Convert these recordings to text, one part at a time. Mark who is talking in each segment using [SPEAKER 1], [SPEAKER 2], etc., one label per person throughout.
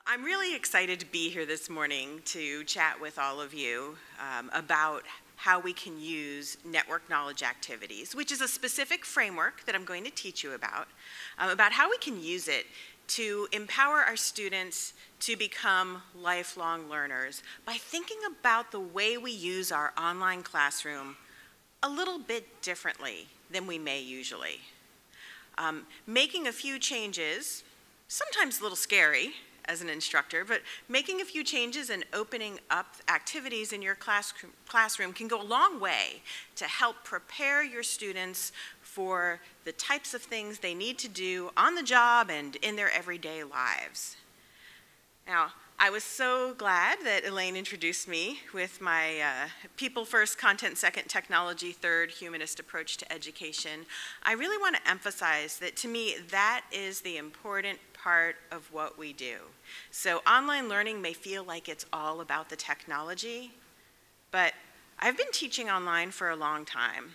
[SPEAKER 1] I'm really excited to be here this morning to chat with all of you about how we can use network knowledge activities, which is a specific framework that I'm going to teach you about how we can use it to empower our students to become lifelong learners by thinking about the way we use our online classroom a little bit differently than we may usually. Making a few changes, sometimes a little scary as an instructor, but making a few changes and opening up activities in your classroom can go a long way to help prepare your students for the types of things they need to do on the job and in their everyday lives. Now, I was so glad that Elaine introduced me with my people first, content second, technology third, humanist approach to education. I really want to emphasize that to me, that is the important part of what we do. So online learning may feel like it's all about the technology, but I've been teaching online for a long time.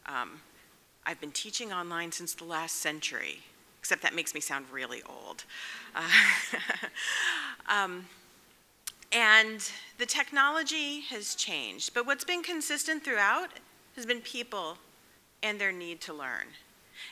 [SPEAKER 1] I've been teaching online since the last century, except that makes me sound really old. And the technology has changed, but what's been consistent throughout has been people and their need to learn.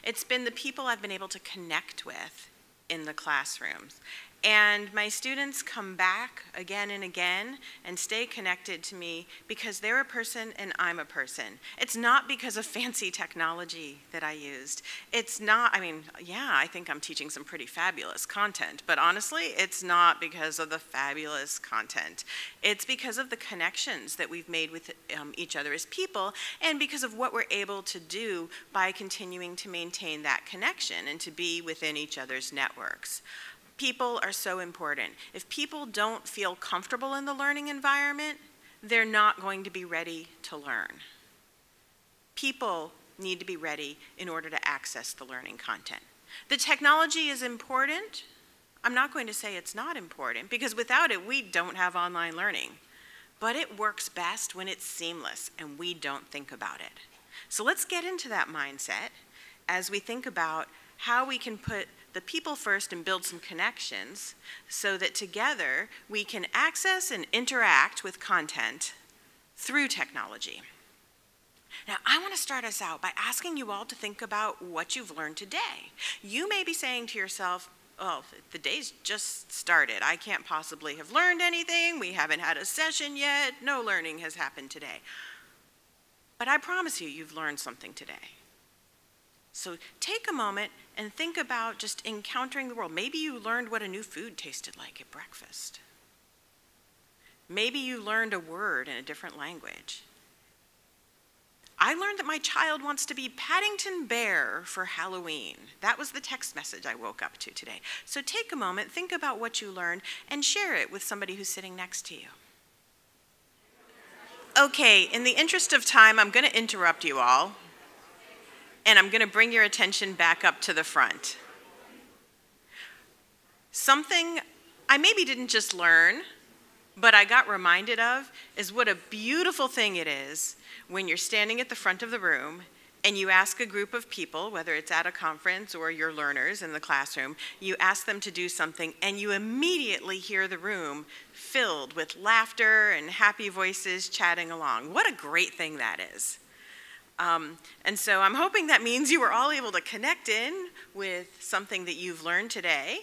[SPEAKER 1] It's been the people I've been able to connect with in the classrooms. And my students come back again and again and stay connected to me because they're a person and I'm a person. It's not because of fancy technology that I used. It's not, I think I'm teaching some pretty fabulous content, but honestly, it's not because of the fabulous content. It's because of the connections that we've made with each other as people and because of what we're able to do by continuing to maintain that connection and to be within each other's networks. People are so important. If people don't feel comfortable in the learning environment, they're not going to be ready to learn. People need to be ready in order to access the learning content. The technology is important. I'm not going to say it's not important, because without it, we don't have online learning. But it works best when it's seamless and we don't think about it. So let's get into that mindset as we think about how we can put the people first and build some connections so that together we can access and interact with content through technology. Now, I want to start us out by asking you all to think about what you've learned today. You may be saying to yourself, oh, the day's just started. I can't possibly have learned anything. We haven't had a session yet. No learning has happened today. But I promise you, you've learned something today. So take a moment and think about just encountering the world. Maybe you learned what a new food tasted like at breakfast. Maybe you learned a word in a different language. I learned that my child wants to be Paddington Bear for Halloween. That was the text message I woke up to today. So take a moment, think about what you learned, and share it with somebody who's sitting next to you. Okay, in the interest of time, I'm going to interrupt you all. And I'm going to bring your attention back up to the front. Something I maybe didn't just learn, but I got reminded of is what a beautiful thing it is when you're standing at the front of the room and you ask a group of people, whether it's at a conference or your learners in the classroom, you ask them to do something and you immediately hear the room filled with laughter and happy voices chatting along. What a great thing that is. And so I'm hoping that means you were all able to connect in with something that you've learned today,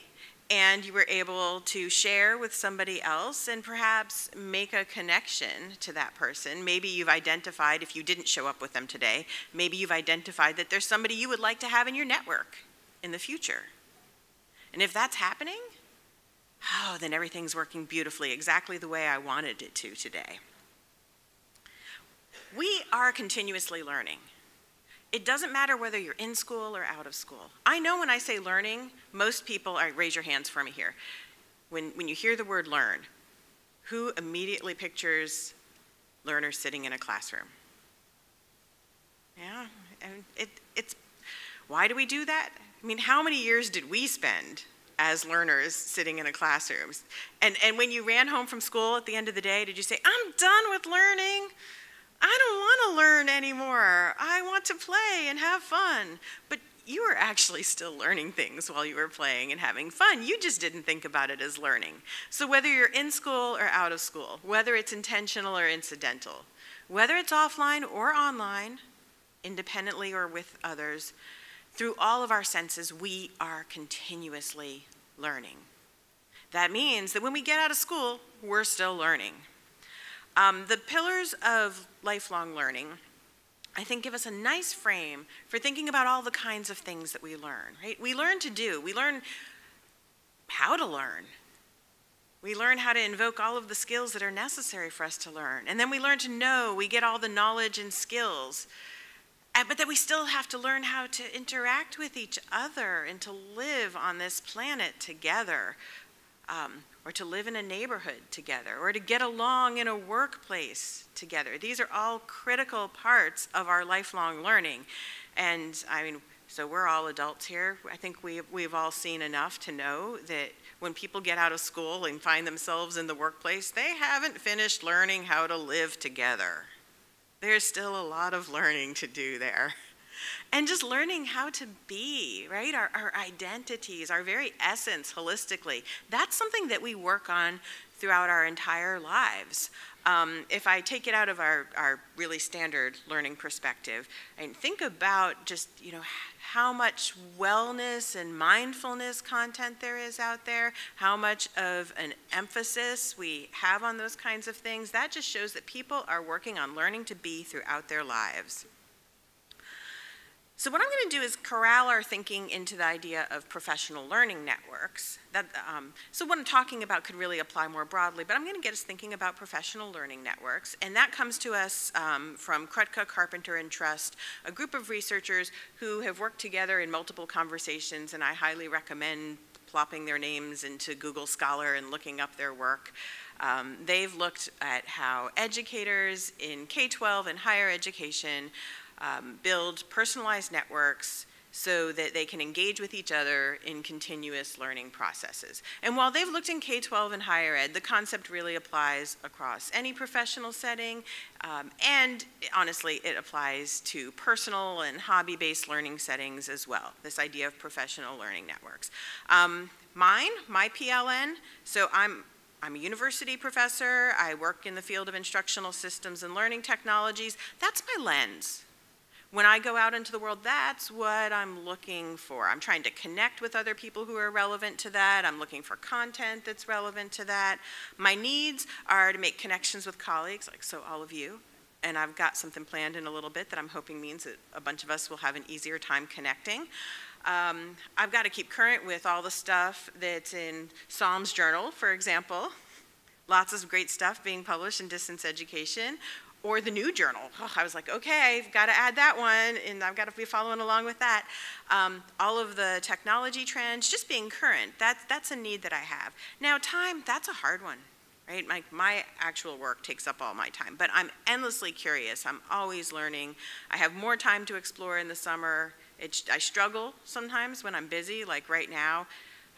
[SPEAKER 1] and you were able to share with somebody else and perhaps make a connection to that person. Maybe you've identified, if you didn't show up with them today, maybe you've identified that there's somebody you would like to have in your network in the future. And if that's happening, oh, then everything's working beautifully, exactly the way I wanted it to today. We are continuously learning. It doesn't matter whether you're in school or out of school. I know when I say learning, most people, raise your hands for me here. When you hear the word learn, who immediately pictures learners sitting in a classroom? Yeah, it's why do we do that? I mean, how many years did we spend as learners sitting in a classroom? And when you ran home from school at the end of the day, did you say, I'm done with learning? I don't want to learn anymore. I want to play and have fun. But you were actually still learning things while you were playing and having fun. You just didn't think about it as learning. So whether you're in school or out of school, whether it's intentional or incidental, whether it's offline or online, independently or with others, through all of our senses, we are continuously learning. That means that when we get out of school, we're still learning. The pillars of lifelong learning, I think, give us a nice frame for thinking about all the kinds of things that we learn, right? We learn to do. We learn how to learn. We learn how to invoke all of the skills that are necessary for us to learn. And then we learn to know. We get all the knowledge and skills. But that we still have to learn how to interact with each other and to live on this planet together, or to live in a neighborhood together, or to get along in a workplace together. These are all critical parts of our lifelong learning. And I mean, so we're all adults here. I think we've all seen enough to know that when people get out of school and find themselves in the workplace, they haven't finished learning how to live together. There's still a lot of learning to do there. And just learning how to be, right? Our identities, our very essence holistically. That's something that we work on throughout our entire lives. If I take it out of our really standard learning perspective, and think about just, how much wellness and mindfulness content there is out there, how much of an emphasis we have on those kinds of things, that just shows that people are working on learning to be throughout their lives. So what I'm going to do is corral our thinking into the idea of professional learning networks. So what I'm talking about could really apply more broadly, but I'm going to get us thinking about professional learning networks. And that comes to us from Krutka, Carpenter, and Trust, a group of researchers who have worked together in multiple conversations, and I highly recommend plopping their names into Google Scholar and looking up their work. They've looked at how educators in K-12 and higher education build personalized networks so that they can engage with each other in continuous learning processes. And while they've looked in K-12 and higher ed, the concept really applies across any professional setting, and honestly, it applies to personal and hobby-based learning settings as well, this idea of professional learning networks. My PLN, so I'm a university professor. I work in the field of instructional systems and learning technologies. That's my lens. When I go out into the world, that's what I'm looking for. I'm trying to connect with other people who are relevant to that. I'm looking for content that's relevant to that. My needs are to make connections with colleagues, like so all of you. And I've got something planned in a little bit that I'm hoping means that a bunch of us will have an easier time connecting. I've got to keep current with all the stuff that's in Psalms Journal, for example. Lots of great stuff being published in distance education. Or the new journal. Oh, I was like, okay, I've got to add that one, and I've got to be following along with that. All of the technology trends, just being current, that's a need that I have. Now, time, that's a hard one, right? My actual work takes up all my time, but I'm endlessly curious. I'm always learning. I have more time to explore in the summer. I struggle sometimes when I'm busy, like right now.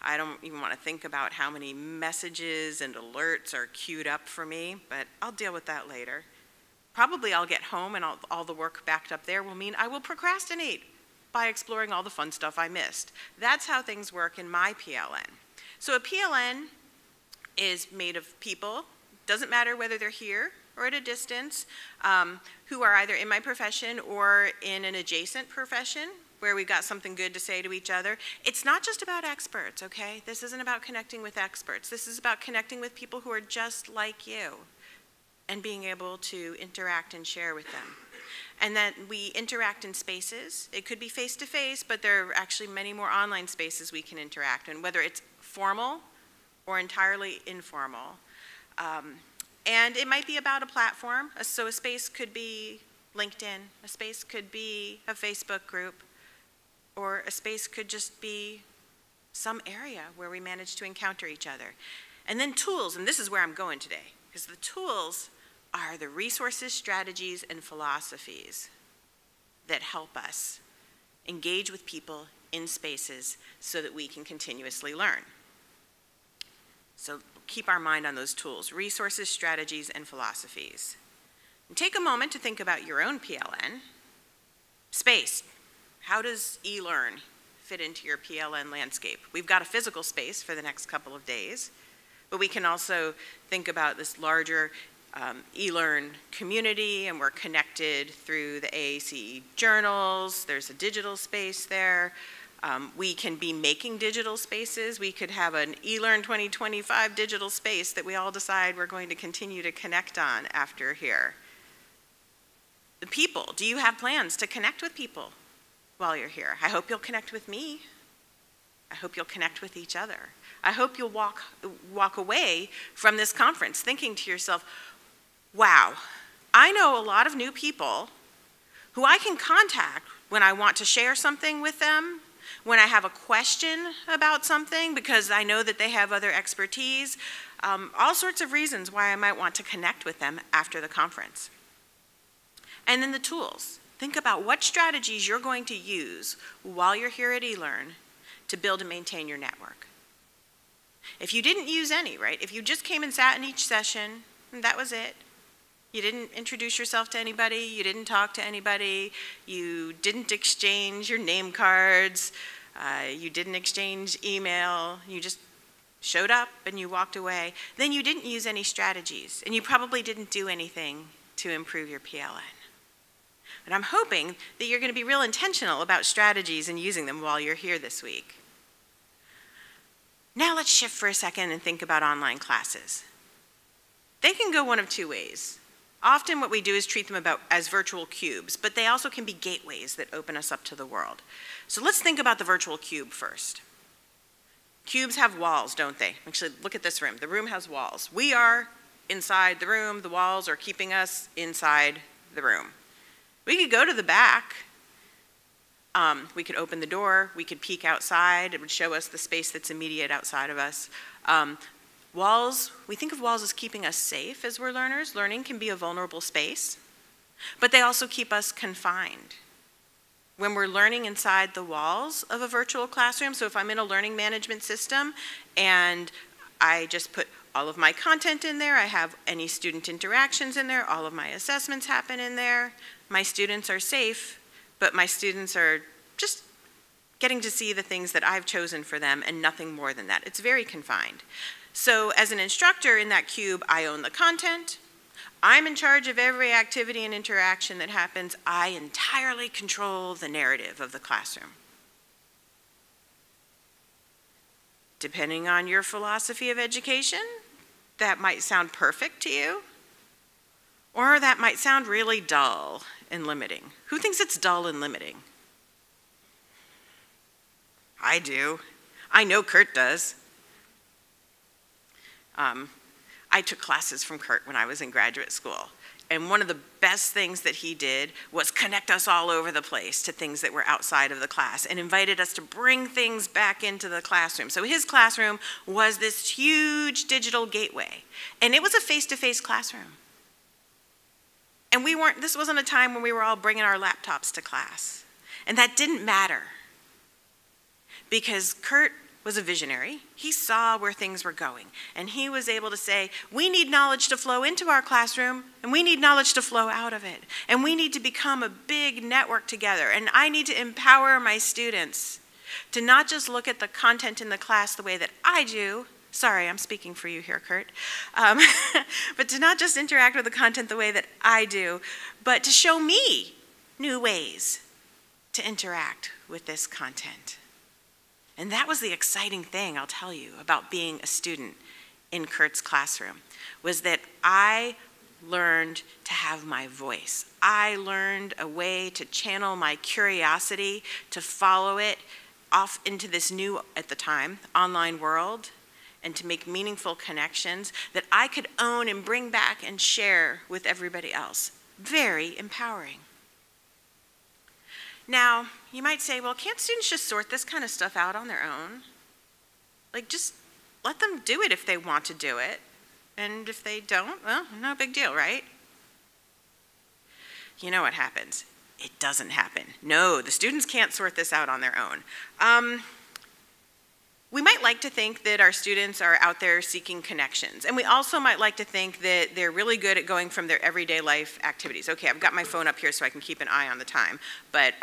[SPEAKER 1] I don't even want to think about how many messages and alerts are queued up for me, but I'll deal with that later. Probably I'll get home and all the work backed up there will mean I will procrastinate by exploring all the fun stuff I missed. That's how things work in my PLN. So a PLN is made of people, doesn't matter whether they're here or at a distance, who are either in my profession or in an adjacent profession where we've got something good to say to each other. It's not just about experts, okay? This isn't about connecting with experts. This is about connecting with people who are just like you, and being able to interact and share with them. And that we interact in spaces. It could be face-to-face, but there are actually many more online spaces we can interact in, whether it's formal or entirely informal. And it might be about a platform. So a space could be LinkedIn. A space could be a Facebook group. Or a space could just be some area where we manage to encounter each other. And then tools, and this is where I'm going today, because the tools are the resources, strategies, and philosophies that help us engage with people in spaces so that we can continuously learn. So keep our mind on those tools, resources, strategies, and philosophies. And take a moment to think about your own PLN. Space. How does eLearn fit into your PLN landscape? We've got a physical space for the next couple of days, but we can also think about this larger eLearn community, and we're connected through the AACE journals. There's a digital space there. We can be making digital spaces. We could have an eLearn 2025 digital space that we all decide we're going to continue to connect on after here. The people, do you have plans to connect with people while you're here? I hope you'll connect with me. I hope you'll connect with each other. I hope you'll walk away from this conference thinking to yourself, wow, I know a lot of new people who I can contact when I want to share something with them, when I have a question about something because I know that they have other expertise, all sorts of reasons why I might want to connect with them after the conference. And then the tools. Think about what strategies you're going to use while you're here at eLearn to build and maintain your network. If you didn't use any, right? If you just came and sat in each session, and that was it. You didn't introduce yourself to anybody, you didn't talk to anybody, you didn't exchange your name cards, you didn't exchange email, you just showed up and you walked away, then you didn't use any strategies, and you probably didn't do anything to improve your PLN. And I'm hoping that you're going to be real intentional about strategies and using them while you're here this week. Now let's shift for a second and think about online classes. They can go one of two ways. Often what we do is treat them as virtual cubes, but they also can be gateways that open us up to the world. So let's think about the virtual cube first. Cubes have walls, don't they? Actually, look at this room. The room has walls. We are inside the room. The walls are keeping us inside the room. We could go to the back. We could open the door. We could peek outside. It would show us the space that's immediate outside of us. Walls, we think of walls as keeping us safe as we're learners. Learning can be a vulnerable space, but they also keep us confined. When we're learning inside the walls of a virtual classroom, so if I'm in a learning management system and I just put all of my content in there, I have any student interactions in there, all of my assessments happen in there, my students are safe, but my students are just getting to see the things that I've chosen for them and nothing more than that. It's very confined. So as an instructor in that cube, I own the content. I'm in charge of every activity and interaction that happens. I entirely control the narrative of the classroom. Depending on your philosophy of education, that might sound perfect to you, or that might sound really dull and limiting. Who thinks it's dull and limiting? I do. I know Kurt does. I took classes from Kurt when I was in graduate school, and one of the best things that he did was connect us all over the place to things that were outside of the class and invited us to bring things back into the classroom. So his classroom was this huge digital gateway, and it was a face-to-face classroom. And this wasn't a time when we were all bringing our laptops to class, and that didn't matter because Kurt was a visionary. He saw where things were going, and he was able to say, we need knowledge to flow into our classroom, and we need knowledge to flow out of it, and we need to become a big network together, and I need to empower my students to not just look at the content in the class the way that I do. Sorry, I'm speaking for you here, Kurt. But to not just interact with the content the way that I do, but to show me new ways to interact with this content. And that was the exciting thing, I'll tell you, about being a student in Kurt's classroom, was that I learned to have my voice. I learned a way to channel my curiosity, to follow it off into this new, at the time, online world, and to make meaningful connections that I could own and bring back and share with everybody else. Very empowering. Now, you might say, well, can't students just sort this kind of stuff out on their own? Like, just let them do it if they want to do it. And if they don't, well, no big deal, right? You know what happens? It doesn't happen. No, the students can't sort this out on their own. We might like to think that our students are out there seeking connections, and we also might like to think that they're really good at going from their everyday life activities. Okay, I've got my phone up here so I can keep an eye on the time, but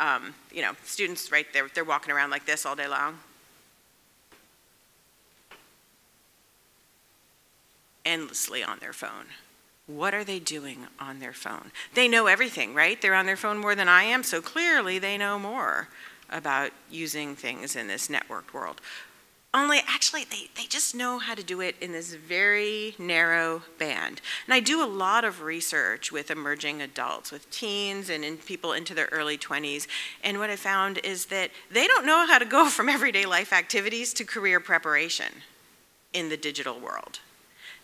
[SPEAKER 1] you know, students, right, they're walking around like this all day long. Endlessly on their phone. What are they doing on their phone? They know everything, right? They're on their phone more than I am, so clearly they know more about using things in this networked world. Only, actually, they just know how to do it in this very narrow band. And I do a lot of research with emerging adults, with teens and people into their early 20s. And what I found is that they don't know how to go from everyday life activities to career preparation in the digital world.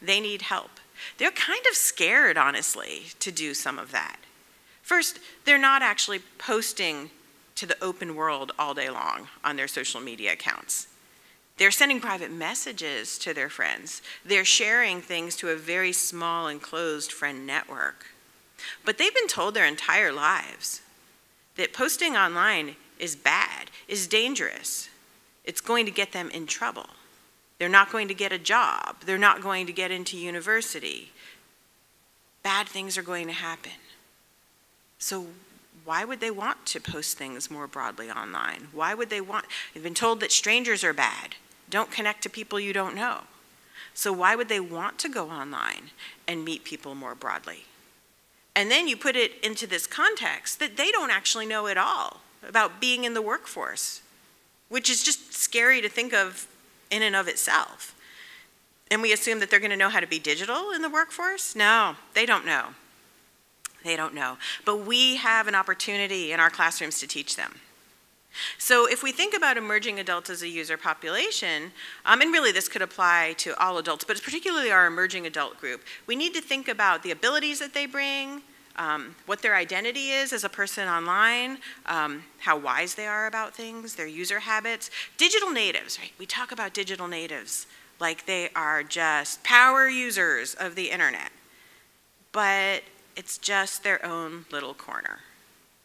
[SPEAKER 1] They need help. They're kind of scared, honestly, to do some of that. First, they're not actually posting to the open world all day long on their social media accounts. They're sending private messages to their friends. They're sharing things to a very small and closed friend network. But they've been told their entire lives that posting online is bad, is dangerous. It's going to get them in trouble. They're not going to get a job. They're not going to get into university. Bad things are going to happen. So why would they want to post things more broadly online? Why would they want? They've been told that strangers are bad. Don't connect to people you don't know. So why would they want to go online and meet people more broadly? And then you put it into this context that they don't actually know at all about being in the workforce, which is just scary to think of in and of itself. And we assume that they're going to know how to be digital in the workforce? No, they don't know. They don't know. But we have an opportunity in our classrooms to teach them. So if we think about emerging adults as a user population, and really this could apply to all adults, but particularly our emerging adult group, we need to think about the abilities that they bring, what their identity is as a person online, how wise they are about things, their user habits. Digital natives, right? We talk about digital natives like they are just power users of the internet, but it's just their own little corner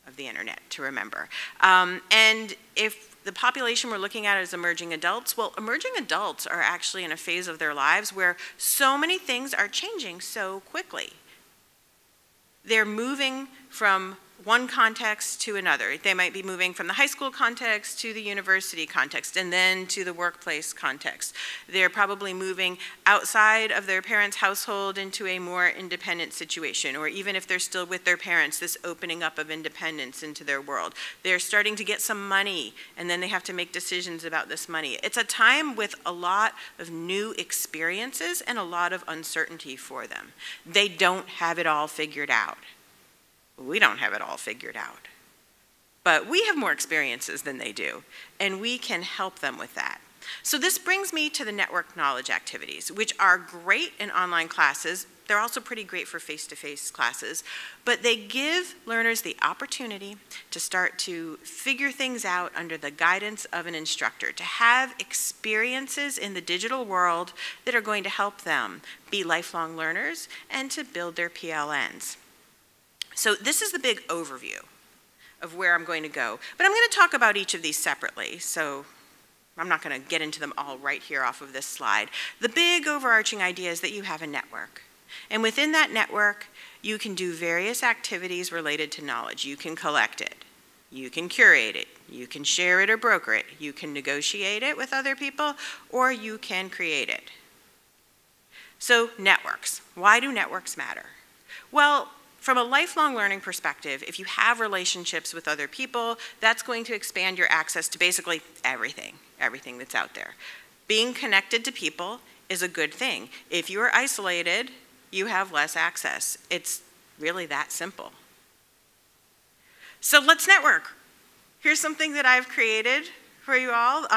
[SPEAKER 1] of the internet to remember. And if the population we're looking at as emerging adults, well, emerging adults are actually in a phase of their lives where so many things are changing so quickly. They're moving from one context to another. They might be moving from the high school context to the university context and then to the workplace context. They're probably moving outside of their parents' household into a more independent situation, or even if they're still with their parents, this opening up of independence into their world. They're starting to get some money, and then they have to make decisions about this money. It's a time with a lot of new experiences and a lot of uncertainty for them. They don't have it all figured out. We don't have it all figured out. But we have more experiences than they do, and we can help them with that. So this brings me to the network knowledge activities, which are great in online classes. They're also pretty great for face-to-face classes, but they give learners the opportunity to start to figure things out under the guidance of an instructor, to have experiences in the digital world that are going to help them be lifelong learners and to build their PLNs. So this is the big overview of where I'm going to go. But I'm going to talk about each of these separately, so I'm not going to get into them all right here off of this slide. The big overarching idea is that you have a network. And within that network, you can do various activities related to knowledge. You can collect it. You can curate it. You can share it or broker it. You can negotiate it with other people, or you can create it. So networks. Why do networks matter? Well, from a lifelong learning perspective, if you have relationships with other people, that's going to expand your access to basically everything that's out there. Being connected to people is a good thing. If you are isolated, you have less access. It's really that simple. So let's network. Here's something that I've created for you all.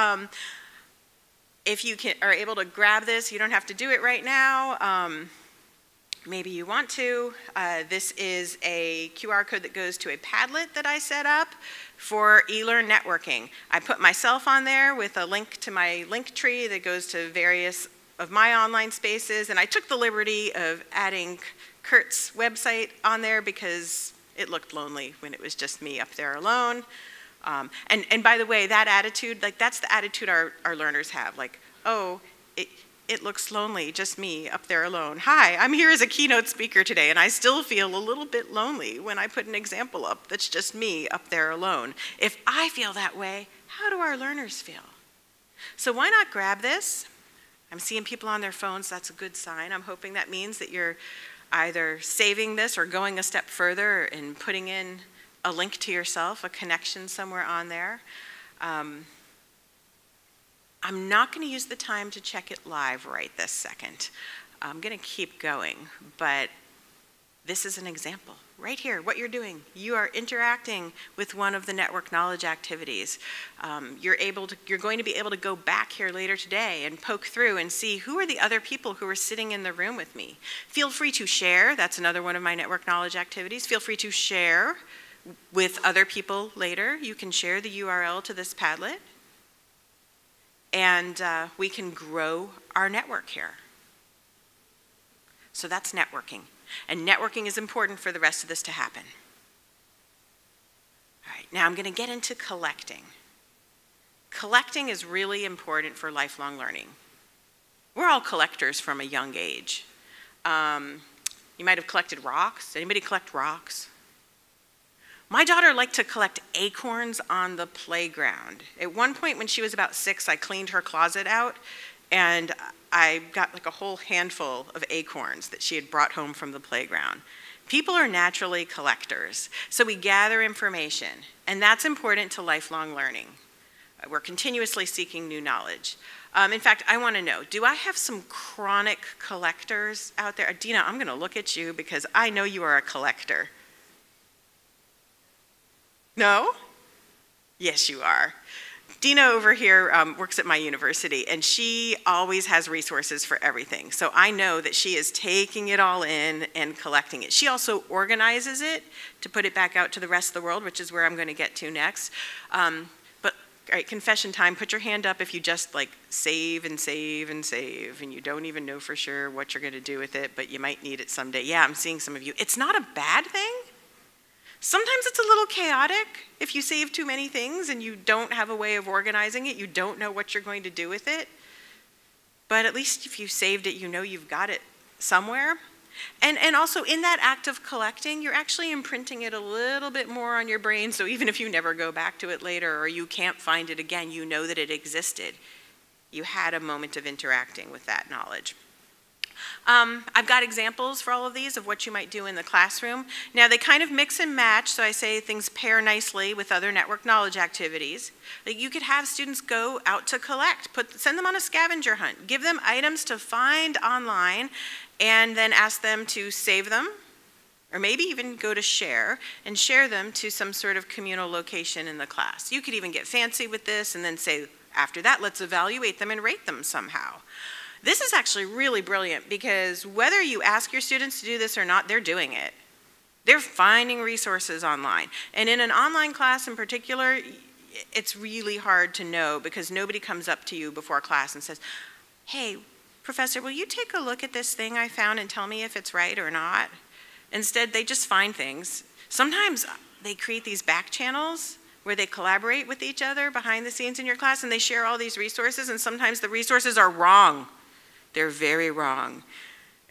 [SPEAKER 1] If you are able to grab this, you don't have to do it right now. Maybe you want to. This is a QR code that goes to a Padlet that I set up for eLearn networking. I put myself on there with a link to my link tree that goes to various of my online spaces, and I took the liberty of adding Kurt's website on there because it looked lonely when it was just me up there alone. And by the way, that attitude, like that's the attitude our learners have. Like, oh, it looks lonely, just me up there alone. Hi, I'm here as a keynote speaker today, and I still feel a little bit lonely when I put an example up that's just me up there alone. If I feel that way, how do our learners feel? So why not grab this? I'm seeing people on their phones. That's a good sign. I'm hoping that means that you're either saving this or going a step further and putting in a link to yourself, a connection somewhere on there. I'm not going to use the time to check it live right this second. I'm going to keep going, but this is an example. Right here, what you're doing. You are interacting with one of the network knowledge activities. You're going to be able to go back here later today and poke through and see who are the other people who are sitting in the room with me. Feel free to share. That's another one of my network knowledge activities. Feel free to share with other people later. You can share the URL to this Padlet. And we can grow our network here. So that's networking. And networking is important for the rest of this to happen. All right, now I'm going to get into collecting. Collecting is really important for lifelong learning. We're all collectors from a young age. You might have collected rocks. Anybody collect rocks? My daughter liked to collect acorns on the playground. At one point when she was about 6, I cleaned her closet out and I got like a whole handful of acorns that she had brought home from the playground. People are naturally collectors, so we gather information, and that's important to lifelong learning. We're continuously seeking new knowledge. In fact, I want to know, do I have some chronic collectors out there? Dina, I'm going to look at you because I know you are a collector. No? Yes, you are. Dina over here works at my university, and she always has resources for everything. So I know that she is taking it all in and collecting it. She also organizes it to put it back out to the rest of the world, which is where I'm going to get to next. But all right, confession time, put your hand up if you just like save and save and save, and you don't even know for sure what you're going to do with it, but you might need it someday. Yeah, I'm seeing some of you. It's not a bad thing. Sometimes it's a little chaotic if you save too many things and you don't have a way of organizing it, you don't know what you're going to do with it. But at least if you saved it, you know you've got it somewhere. And also in that act of collecting, you're actually imprinting it a little bit more on your brain, so even if you never go back to it later or you can't find it again, you know that it existed. You had a moment of interacting with that knowledge. I've got examples for all of these of what you might do in the classroom. Now they kind of mix and match, so I say things pair nicely with other network knowledge activities. Like you could have students go out to collect, send them on a scavenger hunt, give them items to find online, and then ask them to save them, or maybe even go to share, and share them to some sort of communal location in the class. You could even get fancy with this and then say, after that, let's evaluate them and rate them somehow. This is actually really brilliant because whether you ask your students to do this or not, they're doing it. They're finding resources online. And in an online class in particular, it's really hard to know because nobody comes up to you before class and says, hey, professor, will you take a look at this thing I found and tell me if it's right or not? Instead, they just find things. Sometimes they create these back channels where they collaborate with each other behind the scenes in your class and they share all these resources, and sometimes the resources are wrong. They're very wrong.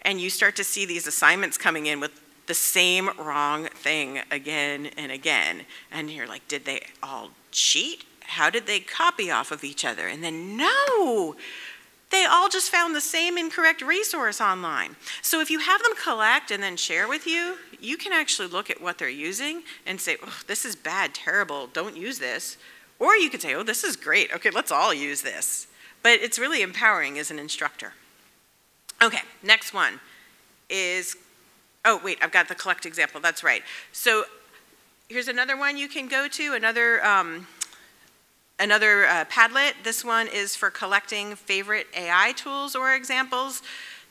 [SPEAKER 1] And you start to see these assignments coming in with the same wrong thing again and again. And you're like, did they all cheat? How did they copy off of each other? And then no, they all just found the same incorrect resource online. So if you have them collect and then share with you, you can actually look at what they're using and say, oh, this is bad, terrible, don't use this. Or you could say, oh, this is great, okay, let's all use this. But it's really empowering as an instructor. Okay, next one is, oh wait, I've got the collect example, that's right. So here's another one you can go to, another Padlet. This one is for collecting favorite AI tools or examples,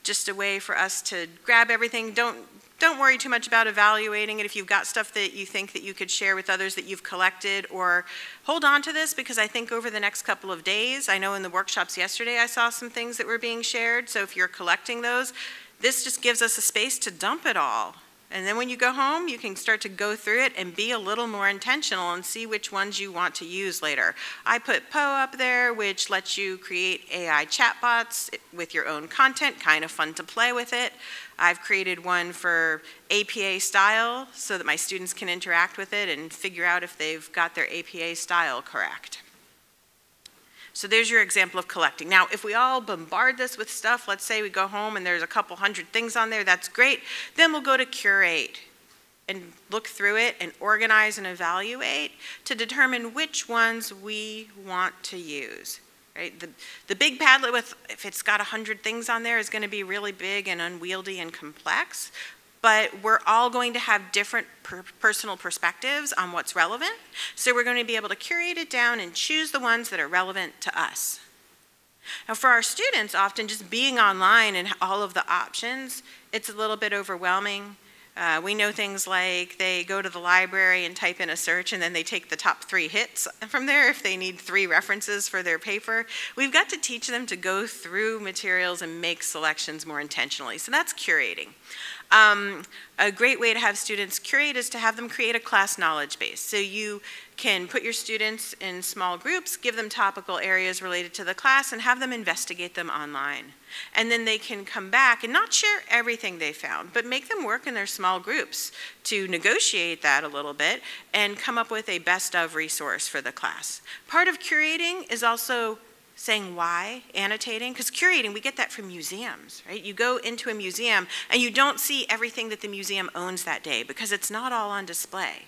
[SPEAKER 1] just a way for us to grab everything. Don't worry too much about evaluating it. If you've got stuff that you think that you could share with others that you've collected, or hold on to this because I think over the next couple of days, I know in the workshops yesterday I saw some things that were being shared, so if you're collecting those, this just gives us a space to dump it all And then when you go home, you can start to go through it and be a little more intentional and see which ones you want to use later. I put Poe up there, which lets you create AI chatbots with your own content, kind of fun to play with it. I've created one for APA style so that my students can interact with it and figure out if they've got their APA style correct. So there's your example of collecting. Now, if we all bombard this with stuff, let's say we go home and there's a couple hundred things on there, that's great. Then we'll go to curate and look through it and organize and evaluate to determine which ones we want to use. Right? The big Padlet, if it's got 100 things on there, is going to be really big and unwieldy and complex. But we're all going to have different personal perspectives on what's relevant. So we're going to be able to curate it down and choose the ones that are relevant to us. Now for our students, often just being online and all of the options, it's a little bit overwhelming. We know things like they go to the library and type in a search and then they take the top 3 hits from there if they need 3 references for their paper. We've got to teach them to go through materials and make selections more intentionally. So that's curating. A great way to have students curate is to have them create a class knowledge base. So you can put your students in small groups, give them topical areas related to the class, and have them investigate them online. And then they can come back and not share everything they found, but make them work in their small groups to negotiate that a little bit and come up with a best of resource for the class. Part of curating is also saying why, annotating, because curating, we get that from museums, right? You go into a museum and you don't see everything that the museum owns that day because it's not all on display.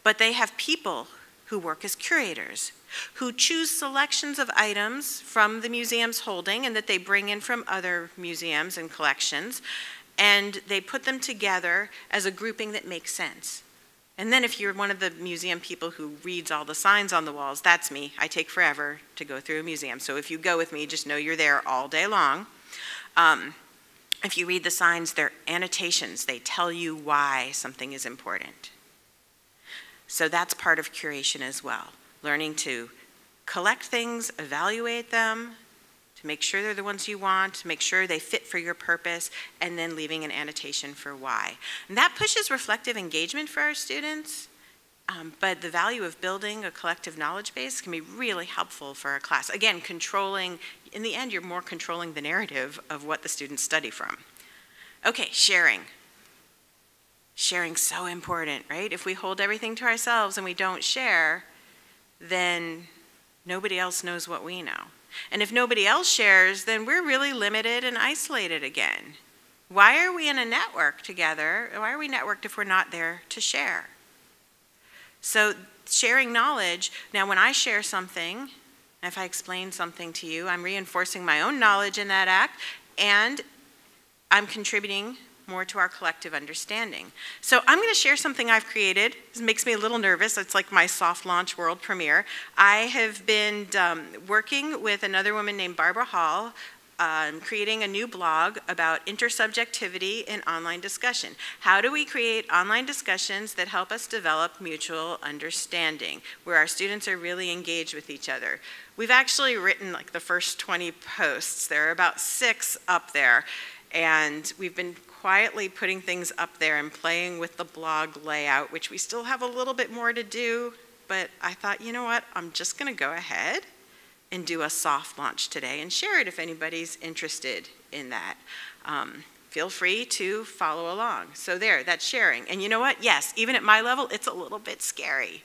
[SPEAKER 1] But they have people who work as curators, who choose selections of items from the museum's holding and that they bring in from other museums and collections, and they put them together as a grouping that makes sense. And then if you're one of the museum people who reads all the signs on the walls, that's me. I take forever to go through a museum. So if you go with me, just know you're there all day long. If you read the signs, they're annotations. They tell you why something is important. So that's part of curation as well. Learning to collect things, evaluate them, to make sure they're the ones you want, to make sure they fit for your purpose, and then leaving an annotation for why. And that pushes reflective engagement for our students, but the value of building a collective knowledge base can be really helpful for our class. Again, controlling, in the end, you're more controlling the narrative of what the students study from. Okay, sharing. Sharing's so important, right? If we hold everything to ourselves and we don't share, then nobody else knows what we know. And if nobody else shares, then we're really limited and isolated again. Why are we in a network together? Why are we networked if we're not there to share? So sharing knowledge, now when I share something, if I explain something to you, I'm reinforcing my own knowledge in that act, and I'm contributing more to our collective understanding. So I'm going to share something I've created. This makes me a little nervous. It's like my soft launch world premiere. I have been working with another woman named Barbara Hall, creating a new blog about intersubjectivity in online discussion. How do we create online discussions that help us develop mutual understanding, where our students are really engaged with each other? We've actually written like the first 20 posts. There are about 6 up there, and we've been quietly putting things up there and playing with the blog layout, which we still have a little bit more to do, but I thought, you know what, I'm just going to go ahead and do a soft launch today and share it if anybody's interested in that. Feel free to follow along. So there, that's sharing. And you know what? Yes, even at my level, it's a little bit scary,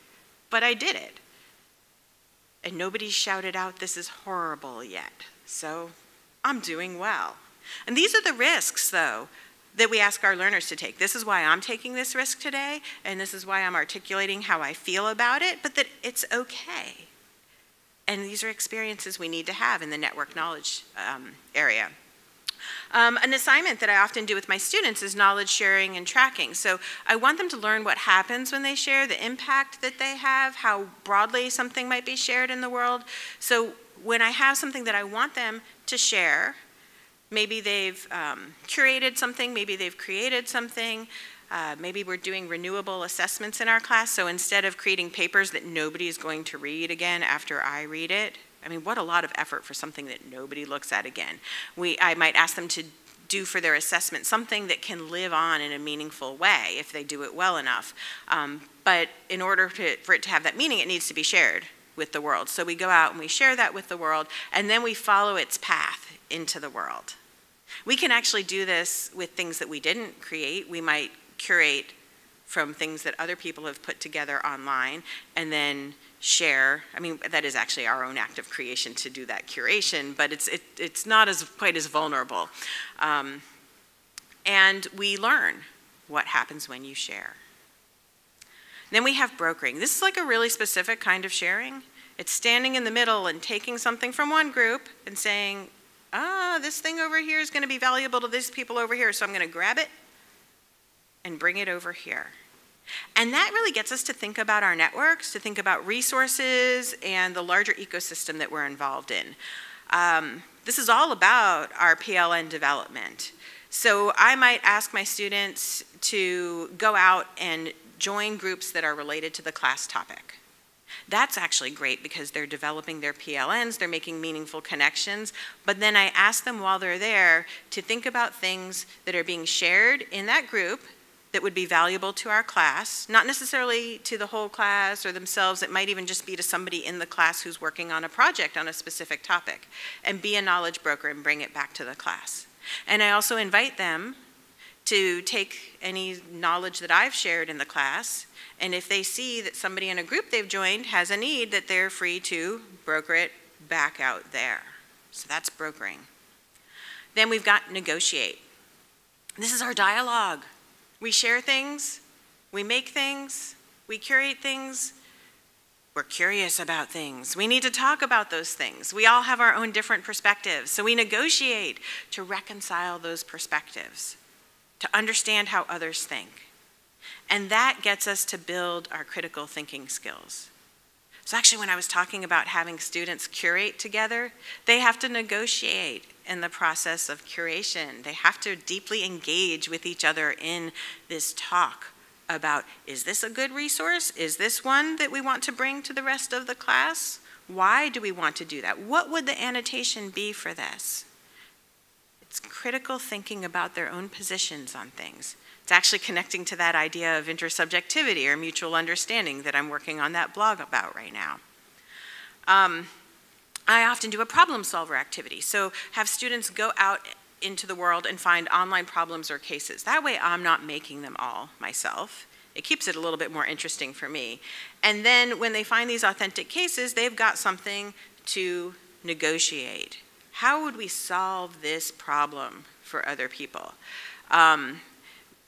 [SPEAKER 1] but I did it. And nobody shouted out, "This is horrible," yet. So I'm doing well. And these are the risks, though, that we ask our learners to take. This is why I'm taking this risk today, and this is why I'm articulating how I feel about it, but that it's okay. And these are experiences we need to have in the network knowledge area. An assignment that I often do with my students is knowledge sharing and tracking. So I want them to learn what happens when they share, the impact that they have, how broadly something might be shared in the world. So when I have something that I want them to share, maybe they've curated something, maybe they've created something, maybe we're doing renewable assessments in our class, so instead of creating papers that nobody is going to read again after I read it, I mean, what a lot of effort for something that nobody looks at again. I might ask them to do for their assessment, something that can live on in a meaningful way if they do it well enough. But in order for it to have that meaning, it needs to be shared with the world. So we go out and we share that with the world, and then we follow its path into the world. We can actually do this with things that we didn't create. We might curate from things that other people have put together online and then share. I mean, that is actually our own act of creation to do that curation, but it's not quite as vulnerable. And we learn what happens when you share. Then we have brokering. This is like a really specific kind of sharing. It's standing in the middle and taking something from one group and saying, this thing over here is going to be valuable to these people over here, so I'm going to grab it and bring it over here. And that really gets us to think about our networks, to think about resources and the larger ecosystem that we're involved in. This is all about our PLN development. So I might ask my students to go out and join groups that are related to the class topic. That's actually great because they're developing their PLNs, they're making meaningful connections, but then I ask them while they're there to think about things that are being shared in that group that would be valuable to our class, not necessarily to the whole class or themselves. It might even just be to somebody in the class who's working on a project on a specific topic, and be a knowledge broker and bring it back to the class. And I also invite them to take any knowledge that I've shared in the class, and if they see that somebody in a group they've joined has a need, that they're free to broker it back out there. So that's brokering. Then we've got negotiate. This is our dialogue. We share things, we make things, we curate things, we're curious about things. We need to talk about those things. We all have our own different perspectives, so we negotiate to reconcile those perspectives, to understand how others think. And that gets us to build our critical thinking skills. So actually, when I was talking about having students curate together, they have to negotiate in the process of curation. They have to deeply engage with each other in this talk about, is this a good resource? Is this one that we want to bring to the rest of the class? Why do we want to do that? What would the annotation be for this? It's critical thinking about their own positions on things. It's actually connecting to that idea of intersubjectivity or mutual understanding that I'm working on that blog about right now. I often do a problem solver activity. So have students go out into the world and find online problems or cases. That way I'm not making them all myself. It keeps it a little bit more interesting for me. And then when they find these authentic cases, they've got something to negotiate. How would we solve this problem for other people?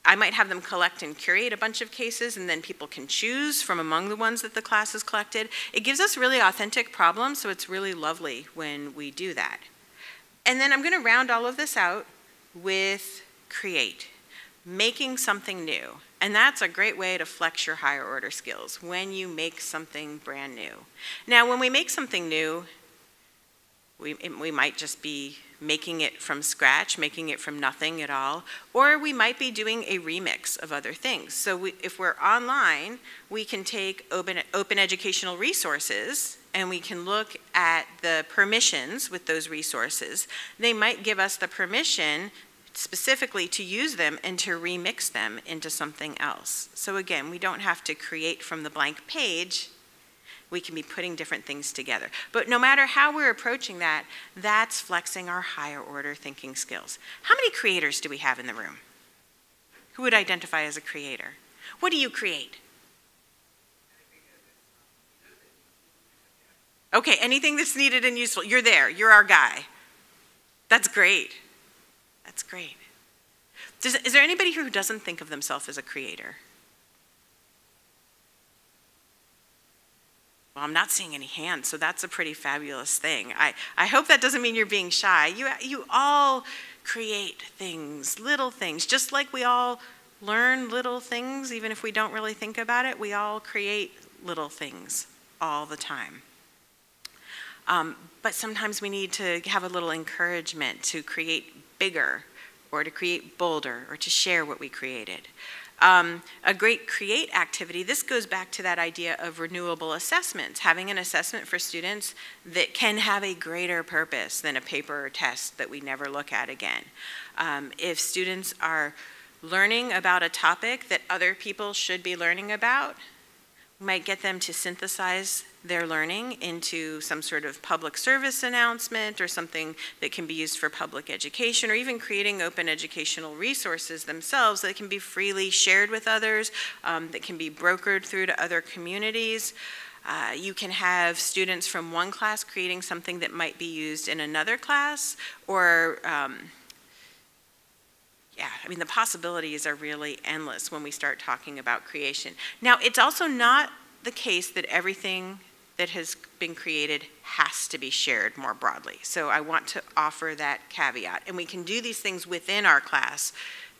[SPEAKER 1] I might have them collect and curate a bunch of cases, and then people can choose from among the ones that the class has collected. It gives us really authentic problems, so it's really lovely when we do that. And then I'm going to round all of this out with create, making something new. And that's a great way to flex your higher order skills, when you make something brand new. Now, when we make something new, we might just be making it from scratch, making it from nothing at all, or we might be doing a remix of other things. So if we're online, we can take open educational resources and we can look at the permissions with those resources. They might give us the permission specifically to use them and to remix them into something else. So again, we don't have to create from the blank page. We can be putting different things together. But no matter how we're approaching that, that's flexing our higher order thinking skills. How many creators do we have in the room? Who would identify as a creator? What do you create? Okay, anything that's needed and useful. You're there. You're our guy. That's great. That's great. Is there anybody who doesn't think of themselves as a creator? Well, I'm not seeing any hands, so that's a pretty fabulous thing. I hope that doesn't mean you're being shy. You all create things, little things, just like we all learn little things, even if we don't really think about it. We all create little things all the time. But sometimes we need to have a little encouragement to create bigger, or to create bolder, or to share what we created. A great create activity, this goes back to that idea of renewable assessments, having an assessment for students that can have a greater purpose than a paper or test that we never look at again. If students are learning about a topic that other people should be learning about, we might get them to synthesize their learning into some sort of public service announcement or something that can be used for public education, or even creating open educational resources themselves that can be freely shared with others, that can be brokered through to other communities. You can have students from one class creating something that might be used in another class, or yeah, I mean, the possibilities are really endless when we start talking about creation. Now, it's also not the case that everything that has been created has to be shared more broadly. So I want to offer that caveat. And we can do these things within our class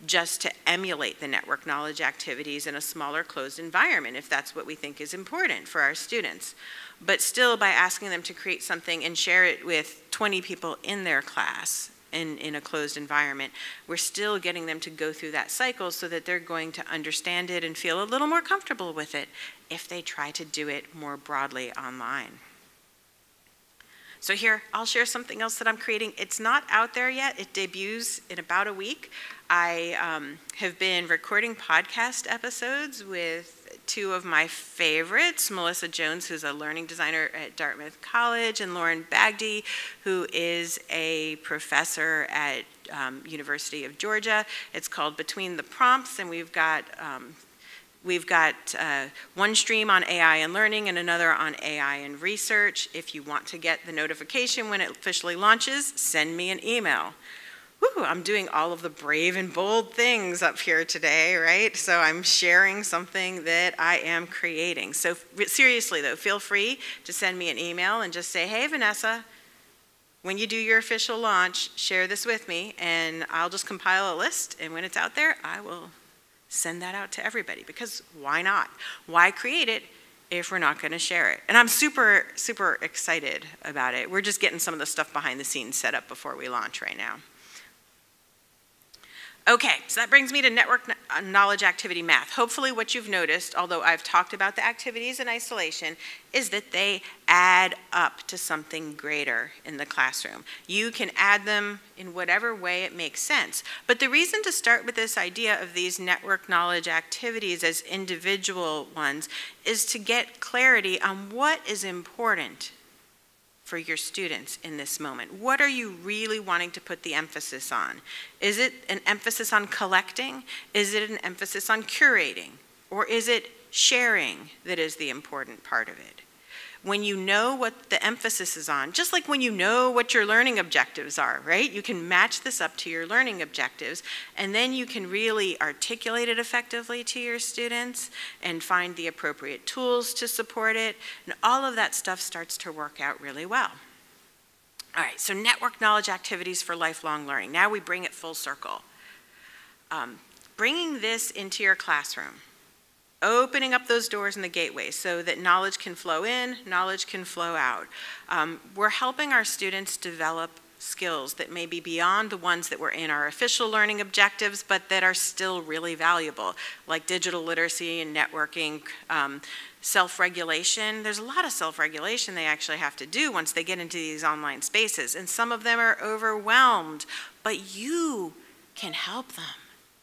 [SPEAKER 1] just to emulate the network knowledge activities in a smaller closed environment, if that's what we think is important for our students. But still, by asking them to create something and share it with 20 people in their class, in a closed environment, we're still getting them to go through that cycle so that they're going to understand it and feel a little more comfortable with it if they try to do it more broadly online. So here, I'll share something else that I'm creating. It's not out there yet. It debuts in about a week. I have been recording podcast episodes with two of my favorites, Melissa Jones, who's a learning designer at Dartmouth College, and Lauren Bagdy, who is a professor at University of Georgia. It's called Between the Prompts, and we've got one stream on AI and learning and another on AI and research. If you want to get the notification when it officially launches, send me an email. Woo, I'm doing all of the brave and bold things up here today, right? So I'm sharing something that I am creating. So seriously though, feel free to send me an email and just say, hey Vanessa, when you do your official launch, share this with me and I'll just compile a list, and when it's out there, I will send that out to everybody, because why not? Why create it if we're not going to share it? And I'm super, super excited about it. We're just getting some of the stuff behind the scenes set up before we launch right now. Okay, so that brings me to network knowledge activity math. Hopefully what you've noticed, although I've talked about the activities in isolation, is that they add up to something greater in the classroom. You can add them in whatever way it makes sense. But the reason to start with this idea of these network knowledge activities as individual ones is to get clarity on what is important for your students in this moment. What are you really wanting to put the emphasis on? Is it an emphasis on collecting? Is it an emphasis on curating? Or is it sharing that is the important part of it? When you know what the emphasis is on, just like when you know what your learning objectives are, right? You can match this up to your learning objectives, and then you can really articulate it effectively to your students and find the appropriate tools to support it, and all of that stuff starts to work out really well. All right, so network knowledge activities for lifelong learning. Now we bring it full circle. Bringing this into your classroom, opening up those doors and the gateways so that knowledge can flow in, knowledge can flow out. We're helping our students develop skills that may be beyond the ones that were in our official learning objectives, but that are still really valuable, like digital literacy and networking, self-regulation. There's a lot of self-regulation they actually have to do once they get into these online spaces, and some of them are overwhelmed, but you can help them.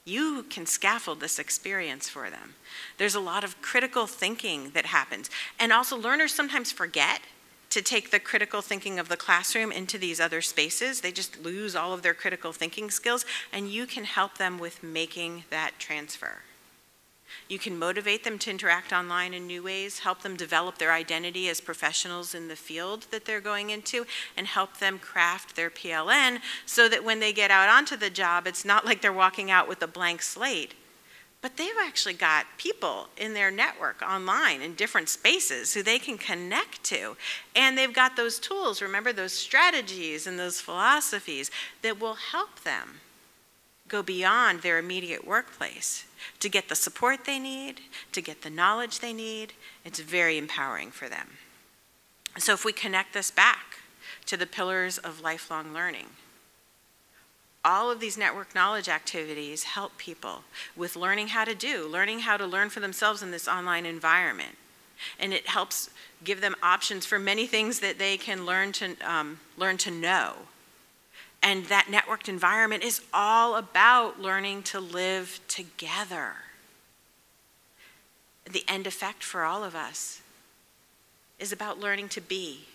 [SPEAKER 1] You can scaffold this experience for them. There's a lot of critical thinking that happens. And also, learners sometimes forget to take the critical thinking of the classroom into these other spaces. They just lose all of their critical thinking skills, and you can help them with making that transfer. You can motivate them to interact online in new ways, help them develop their identity as professionals in the field that they're going into, and help them craft their PLN so that when they get out onto the job, it's not like they're walking out with a blank slate, but they've actually got people in their network online in different spaces who they can connect to. And they've got those tools, remember, those strategies and those philosophies that will help them go beyond their immediate workplace to get the support they need, to get the knowledge they need. It's very empowering for them. So if we connect this back to the pillars of lifelong learning, All of these network knowledge activities help people with learning how to learn for themselves in this online environment. And it helps give them options for many things that they can learn to know. And that networked environment is all about learning to live together. The end effect for all of us is about learning to be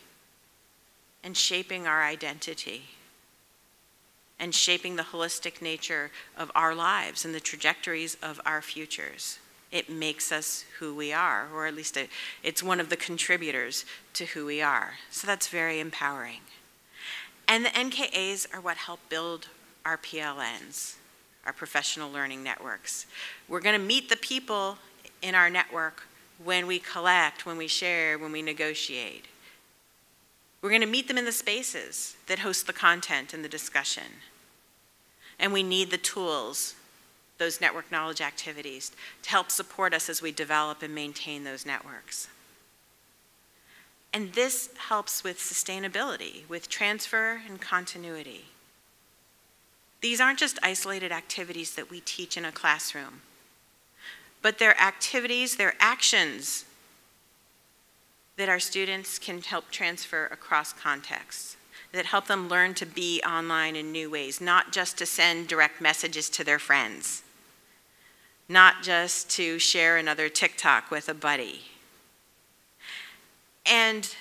[SPEAKER 1] and shaping our identity and shaping the holistic nature of our lives and the trajectories of our futures. It makes us who we are, or at least it's one of the contributors to who we are. So that's very empowering. And the NKAs are what help build our PLNs, our professional learning networks. We're going to meet the people in our network when we collect, when we share, when we negotiate. We're going to meet them in the spaces that host the content and the discussion. And we need the tools, those network knowledge activities, to help support us as we develop and maintain those networks. And this helps with sustainability, with transfer and continuity. These aren't just isolated activities that we teach in a classroom, but they're activities, they're actions that our students can help transfer across contexts, that help them learn to be online in new ways, not just to send direct messages to their friends, not just to share another TikTok with a buddy. And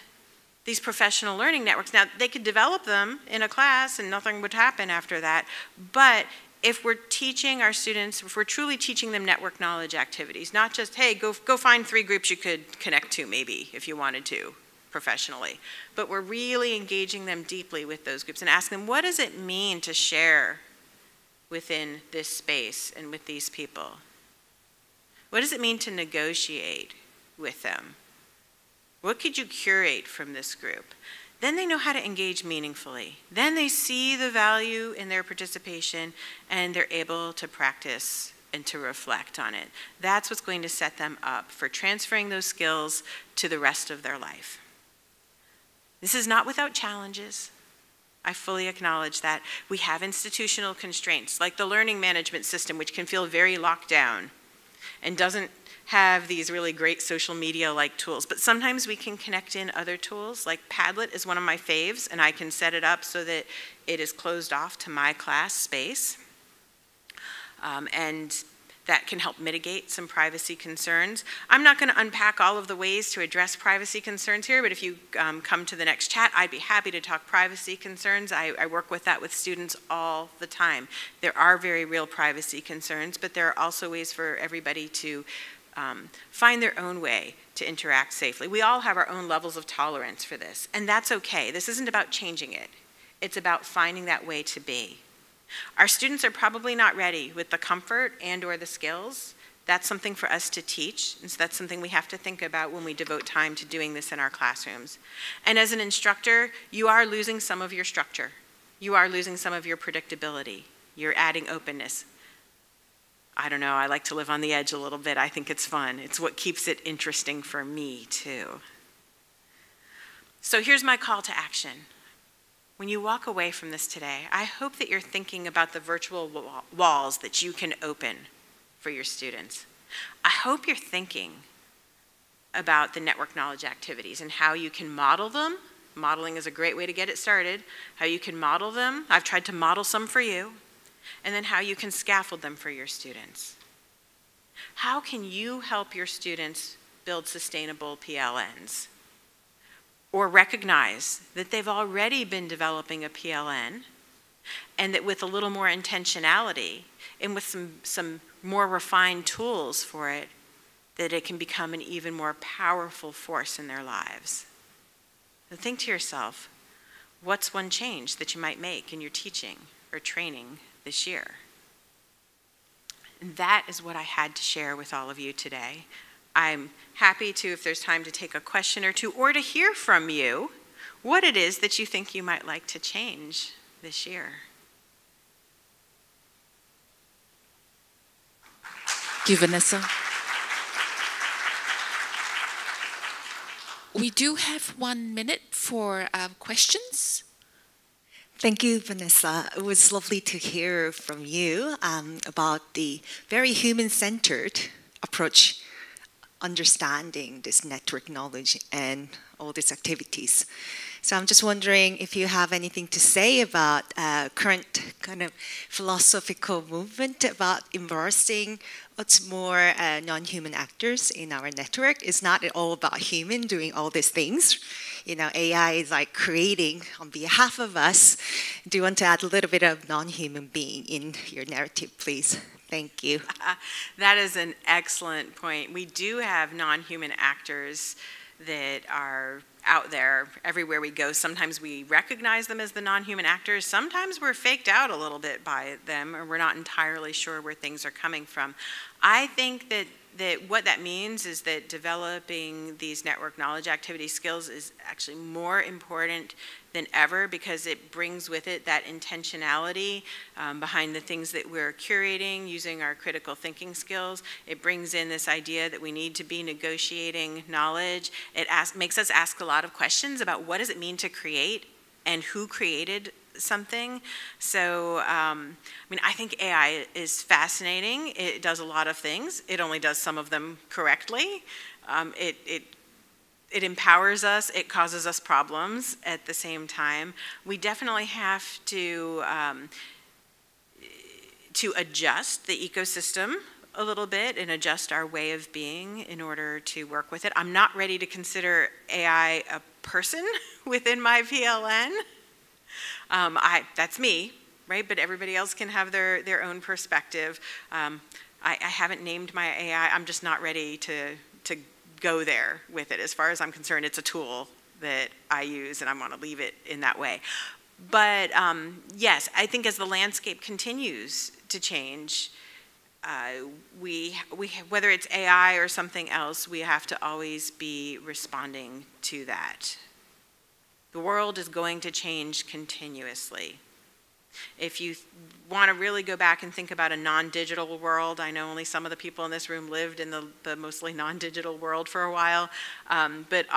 [SPEAKER 1] these professional learning networks, now they could develop them in a class and nothing would happen after that, but if we're teaching our students, if we're truly teaching them network knowledge activities, not just, hey, go find 3 groups you could connect to maybe if you wanted to professionally, but we're really engaging them deeply with those groups and asking them, what does it mean to share within this space and with these people? What does it mean to negotiate with them? What could you curate from this group? Then they know how to engage meaningfully. Then they see the value in their participation and they're able to practice and to reflect on it. That's what's going to set them up for transferring those skills to the rest of their life. This is not without challenges. I fully acknowledge that. We have institutional constraints, like the learning management system, which can feel very locked down and doesn't have these really great social media-like tools. But sometimes we can connect in other tools, like Padlet is one of my faves, and I can set it up so that it is closed off to my class space. And that can help mitigate some privacy concerns. I'm not going to unpack all of the ways to address privacy concerns here, but if you come to the next chat, I'd be happy to talk privacy concerns. I work with that with students all the time. There are very real privacy concerns, but there are also ways for everybody to find their own way to interact safely. We all have our own levels of tolerance for this, and that's okay. This isn't about changing it. It's about finding that way to be. Our students are probably not ready with the comfort and or the skills. That's something for us to teach, and so that's something we have to think about when we devote time to doing this in our classrooms. And as an instructor, you are losing some of your structure. You are losing some of your predictability. You're adding openness. I don't know, I like to live on the edge a little bit. I think it's fun. It's what keeps it interesting for me, too. So here's my call to action. When you walk away from this today, I hope that you're thinking about the virtual walls that you can open for your students. I hope you're thinking about the network knowledge activities and how you can model them. Modeling is a great way to get it started. How you can model them. I've tried to model some for you. And then how you can scaffold them for your students. How can you help your students build sustainable PLNs? Or recognize that they've already been developing a PLN and that with a little more intentionality and with some more refined tools for it, that it can become an even more powerful force in their lives. So think to yourself, what's one change that you might make in your teaching or training this year? And that is what I had to share with all of you today. I'm happy to, if there's time, to take a question or two or to hear from you what it is that you think you might like to change this year.
[SPEAKER 2] Thank you, Vanessa. We do have 1 minute for questions.
[SPEAKER 3] Thank you, Vanessa. It was lovely to hear from you about the very human-centered approach, understanding this network knowledge and all these activities. So I'm just wondering if you have anything to say about current kind of philosophical movement about embracing what's more non-human actors in our network. It's not at all about human doing all these things. You know, AI is like creating on behalf of us. Do you want to add a little bit of non-human being in your narrative, please? Thank you.
[SPEAKER 1] That is an excellent point. We do have non-human actors that are out there everywhere we go. Sometimes we recognize them as the non-human actors. Sometimes we're faked out a little bit by them, or we're not entirely sure where things are coming from. I think that what that means is that developing these network knowledge activity skills is actually more important than ever, because it brings with it that intentionality behind the things that we're curating using our critical thinking skills. It brings in this idea that we need to be negotiating knowledge. It makes us ask a lot of questions about what does it mean to create and who created something. So, I mean, I think AI is fascinating. It does a lot of things. It only does some of them correctly. It empowers us. It causes us problems at the same time. We definitely have to adjust the ecosystem a little bit and adjust our way of being in order to work with it. I'm not ready to consider AI a person within my PLN. That's me, right? But everybody else can have their own perspective. I haven't named my AI. I'm just not ready to go there with it. As far as I'm concerned, it's a tool that I use, and I want to leave it in that way. But yes, I think as the landscape continues to change, whether it's AI or something else, we have to always be responding to that. The world is going to change continuously. If you want to really go back and think about a non-digital world, I know only some of the people in this room lived in the mostly non-digital world for a while, but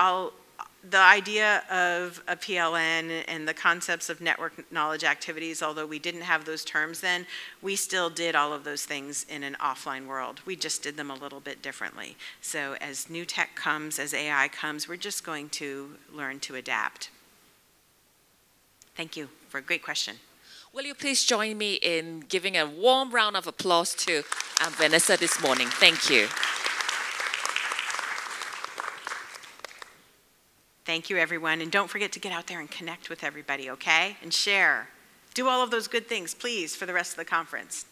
[SPEAKER 1] the idea of a PLN and the concepts of network knowledge activities, although we didn't have those terms then, we still did all of those things in an offline world. We just did them a little bit differently. So as new tech comes, as AI comes, we're just going to learn to adapt. Thank you for a great question.
[SPEAKER 2] Will you please join me in giving a warm round of applause to Vanessa this morning? Thank you.
[SPEAKER 1] Thank you, everyone. And don't forget to get out there and connect with everybody, okay? And share. Do all of those good things, please, for the rest of the conference.